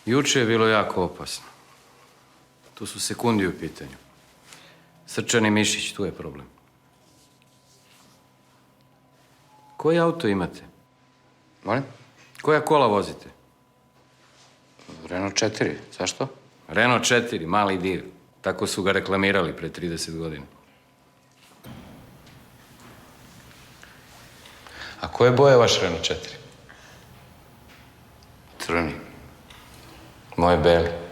Juče je bilo jako opasno. Tu su sekundi u pitanju. Srčani mišić, tu je problem. Koji auto imate? Molim? Koja kola vozite? Renault 4, zašto? Renault 4, mali div. Tako su ga reklamirali pre 30 godina. A koje boje je vaš Renault 4? Crveni. Moje beli.